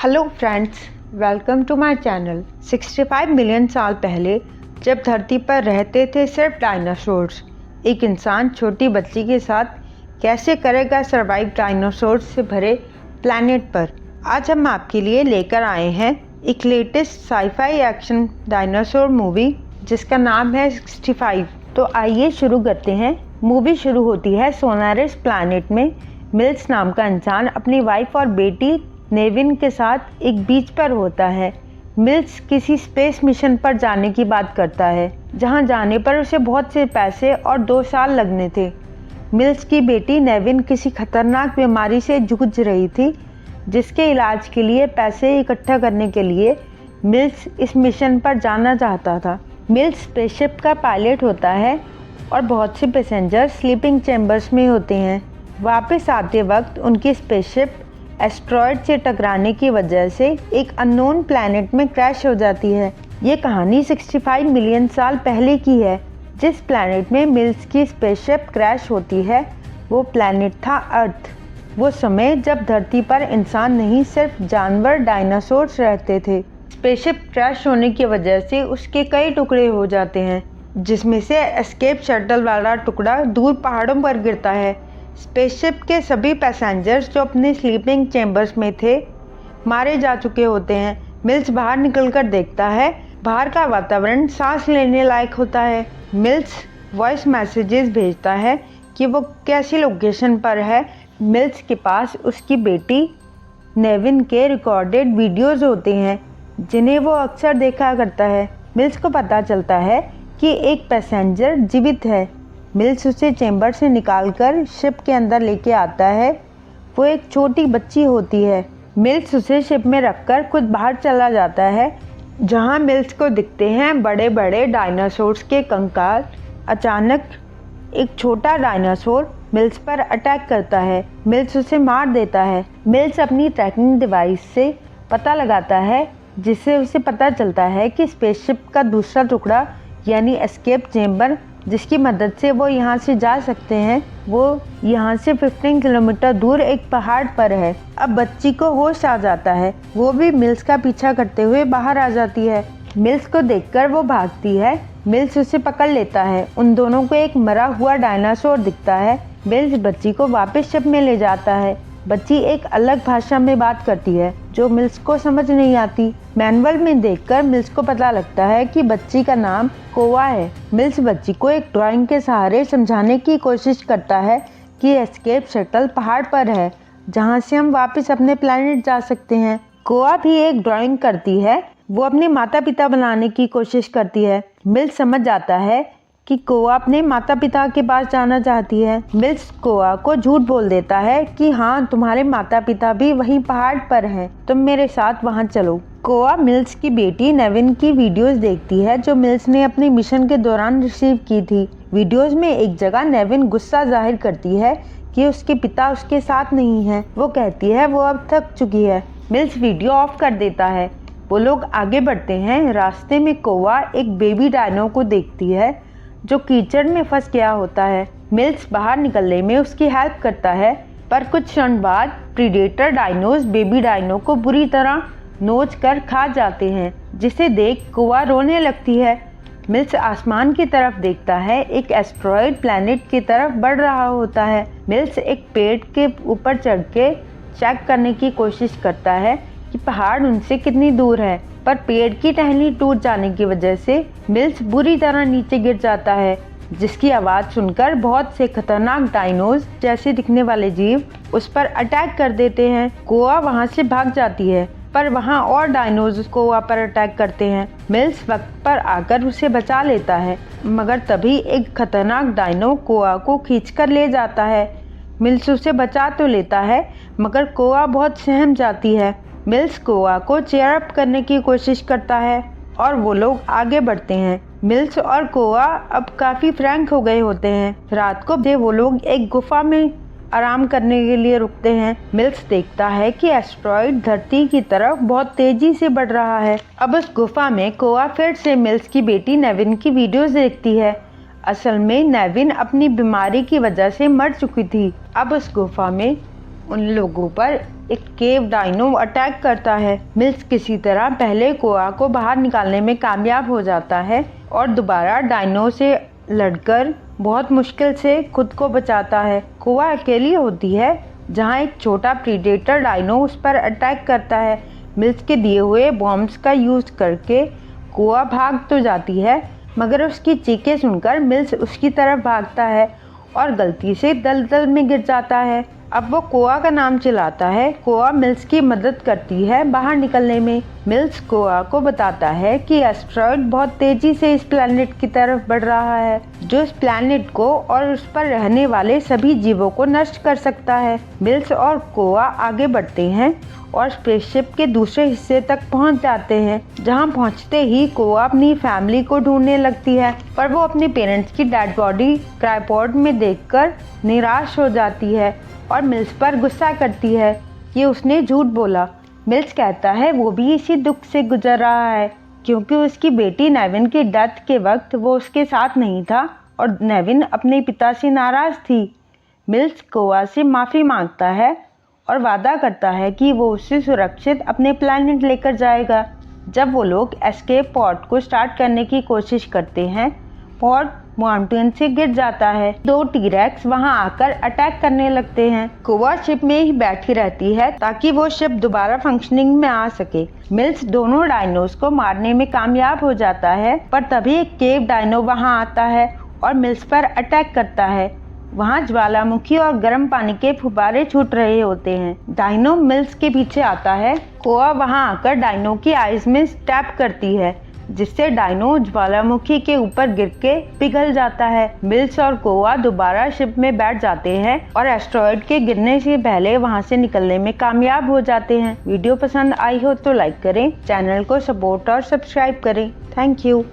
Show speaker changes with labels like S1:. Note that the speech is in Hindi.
S1: Hello friends, welcome to my channel. 65 million साल पहले जब धरती पर रहते थे सिर्फ डायनासोर्स, एक इंसान छोटी बच्ची के साथ कैसे करेगा सरवाइव डायनासोर्स से भरे प्लैनेट पर। आज हम आपके लिए लेकर आए हैं एक latest sci-fi action dinosaur movie जिसका नाम है 65। तो आइए शुरू करते हैं। मूवी शुरू होती है सोनारिस प्लैनेट में। मिल्स नाम का इंसान अपनी वाइफ और बेटी नेविन के साथ एक बीच पर होता है। मिल्स किसी स्पेस मिशन पर जाने की बात करता है, जहां जाने पर उसे बहुत से पैसे और 2 साल लगने थे। मिल्स की बेटी नेविन किसी खतरनाक बीमारी से जूझ रही थी, जिसके इलाज के लिए पैसे इकट्ठा करने के लिए मिल्स इस मिशन पर जाना चाहता था। मिल्स स्पेसशिप का पायलट होता है और बहुत से पैसेंजर स्लीपिंग चैम्बर्स में होते हैं। वापस आते वक्त उनकी स्पेसशिप एस्ट्रॉयड से टकराने की वजह से एक अननोन प्लैनेट में क्रैश हो जाती है। ये कहानी 65 मिलियन साल पहले की है। जिस प्लैनेट में मिल्स की स्पेसशिप क्रैश होती है वो प्लैनेट था अर्थ। वो समय जब धरती पर इंसान नहीं, सिर्फ जानवर डायनासोर्स रहते थे। स्पेसशिप क्रैश होने की वजह से उसके कई टुकड़े हो जाते हैं, जिसमें से एस्केप शटल वाला टुकड़ा दूर पहाड़ों पर गिरता है। स्पेसशिप के सभी पैसेंजर्स जो अपने स्लीपिंग चैम्बर्स में थे मारे जा चुके होते हैं। मिल्स बाहर निकलकर देखता है, बाहर का वातावरण सांस लेने लायक होता है। मिल्स वॉइस मैसेजेस भेजता है कि वो कैसी लोकेशन पर है। मिल्स के पास उसकी बेटी नेविन के रिकॉर्डेड वीडियोस होते हैं, जिन्हें वो अक्सर देखा करता है। मिल्स को पता चलता है कि एक पैसेंजर जीवित है। मिल्स उसे चैम्बर से निकालकर शिप के अंदर लेके आता है। वो एक छोटी बच्ची होती है। मिल्स उसे शिप में रखकर खुद बाहर चला जाता है, जहां मिल्स को दिखते हैं बड़े बड़े डायनासोर्स के कंकाल। अचानक एक छोटा डायनासोर मिल्स पर अटैक करता है। मिल्स उसे मार देता है। मिल्स अपनी ट्रैकिंग डिवाइस से पता लगाता है, जिससे उसे पता चलता है कि स्पेसशिप का दूसरा टुकड़ा यानी एस्केप चैम्बर, जिसकी मदद से वो यहाँ से जा सकते हैं, वो यहाँ से 15 किलोमीटर दूर एक पहाड़ पर है। अब बच्ची को होश आ जाता है। वो भी मिल्स का पीछा करते हुए बाहर आ जाती है। मिल्स को देखकर वो भागती है। मिल्स उसे पकड़ लेता है। उन दोनों को एक मरा हुआ डायनासोर दिखता है। मिल्स बच्ची को वापस शिप में ले जाता है। बच्ची एक अलग भाषा में बात करती है जो मिल्स को समझ नहीं आती। मैनुअल में देखकर मिल्स को पता लगता है कि बच्ची का नाम कोआ है। मिल्स बच्ची को एक ड्राइंग के सहारे समझाने की कोशिश करता है कि एस्केप शटल पहाड़ पर है, जहां से हम वापस अपने प्लैनेट जा सकते हैं। कोआ भी एक ड्राइंग करती है। वो अपने माता पिता बनाने की कोशिश करती है। मिल्स समझ जाता है कि कोआ अपने माता पिता के पास जाना चाहती है। मिल्स कोआ को झूठ बोल देता है कि हाँ, तुम्हारे माता पिता भी वहीं पहाड़ पर हैं, तुम मेरे साथ वहाँ चलो। कोआ मिल्स की बेटी नेविन की वीडियोस देखती है जो मिल्स ने अपने मिशन के दौरान रिसीव की थी। वीडियोस में एक जगह नेविन गुस्सा जाहिर करती है कि उसके पिता उसके साथ नहीं है। वो कहती है वो अब थक चुकी है। मिल्स वीडियो ऑफ कर देता है। वो लोग आगे बढ़ते हैं। रास्ते में कोआ एक बेबी डायनो को देखती है जो कीचड़ में फंस गया होता है। मिल्स बाहर निकलने में उसकी हेल्प करता है, पर कुछ क्षण बाद प्रीडेटर डायनोस बेबी डायनो को बुरी तरह नोच कर खा जाते हैं, जिसे देख कोआ रोने लगती है। मिल्स आसमान की तरफ देखता है। एक एस्ट्रॉयड प्लैनेट की तरफ बढ़ रहा होता है। मिल्स एक पेड़ के ऊपर चढ़ के चेक करने की कोशिश करता है कि पहाड़ उनसे कितनी दूर है, पर पेड़ की टहनी टूट जाने की वजह से मिल्स बुरी तरह नीचे गिर जाता है, जिसकी आवाज़ सुनकर बहुत से खतरनाक डायनोस जैसे दिखने वाले जीव उस पर अटैक कर देते हैं। कोआ वहां से भाग जाती है, पर वहां और डायनोस कोआ पर अटैक करते हैं। मिल्स वक्त पर आकर उसे बचा लेता है, मगर तभी एक खतरनाक डायनो कोआ को खींचकर ले जाता है। मिल्स उसे बचा तो लेता है, मगर कोआ बहुत सहम जाती है। मिल्स कोआ को चेयर अप करने की कोशिश करता है और वो लोग आगे बढ़ते हैं। मिल्स और कोआ अब काफ़ी फ्रैंक हो गए होते हैं। रात को वो लोग एक गुफा में आराम करने के लिए रुकते हैं। मिल्स देखता है कि एस्ट्रॉयड धरती की तरफ बहुत तेजी से बढ़ रहा है। अब उस गुफा में कोआ फिर से मिल्स की बेटी नेविन की वीडियोस देखती है। असल में नेविन अपनी बीमारी की वजह से मर चुकी थी। अब उस गुफा में उन लोगों पर एक केव डायनो अटैक करता है। मिल्स किसी तरह पहले कोआ को बाहर निकालने में कामयाब हो जाता है और दोबारा डायनो से लड़कर बहुत मुश्किल से खुद को बचाता है। कोआ अकेली होती है जहां एक छोटा प्रीडेटर डायनो उस पर अटैक करता है। मिल्स के दिए हुए बॉम्ब्स का यूज़ करके कोआ भाग तो जाती है, मगर उसकी चीखें सुनकर मिल्स उसकी तरफ भागता है और गलती से दलदल में गिर जाता है। अब वो कोआ का नाम चिल्लाता है। कोआ मिल्स की मदद करती है बाहर निकलने में। मिल्स कोआ को बताता है कि एस्टेरॉयड बहुत तेजी से इस प्लैनेट की तरफ बढ़ रहा है, जो इस प्लैनेट को और उस पर रहने वाले सभी जीवों को नष्ट कर सकता है। मिल्स और कोआ आगे बढ़ते हैं और स्पेसशिप के दूसरे हिस्से तक पहुंच जाते हैं। जहां पहुंचते ही कोआ अपनी फैमिली को ढूंढने लगती है, पर वो अपने पेरेंट्स की डेड बॉडी ट्राइपॉड में देखकर निराश हो जाती है और मिल्स पर गुस्सा करती है कि उसने झूठ बोला। मिल्स कहता है वो भी इसी दुख से गुजर रहा है, क्योंकि उसकी बेटी नेविन की डेथ के वक्त वो उसके साथ नहीं था और नेविन अपने पिता से नाराज थी। मिल्स कोआ से माफ़ी मांगता है और वादा करता है कि वो उसे सुरक्षित अपने प्लैनेट लेकर जाएगा। जब वो लोग एस्केप पॉड को स्टार्ट करने की कोशिश करते हैं, पॉड माउंटेन से गिर जाता है। 2 टी-रेक्स वहां आकर अटैक करने लगते हैं। कोआ शिप में ही बैठी रहती है ताकि वो शिप दोबारा फंक्शनिंग में आ सके। मिल्स दोनों डायनोस को मारने में कामयाब हो जाता है, पर तभी एक केव डायनो वहां आता है और मिल्स पर अटैक करता है। वहां ज्वालामुखी और गर्म पानी के फुब्बारे छूट रहे होते हैं। डायनो मिल्स के पीछे आता है। कोआ वहां आकर डायनो की आइज में स्टैप करती है, जिससे डायनो ज्वालामुखी के ऊपर गिर के पिघल जाता है। मिल्स और कोआ दोबारा शिप में बैठ जाते हैं और एस्टेरॉयड के गिरने से पहले वहां से निकलने में कामयाब हो जाते हैं। वीडियो पसंद आई हो तो लाइक करें, चैनल को सपोर्ट और सब्सक्राइब करें। Thank you.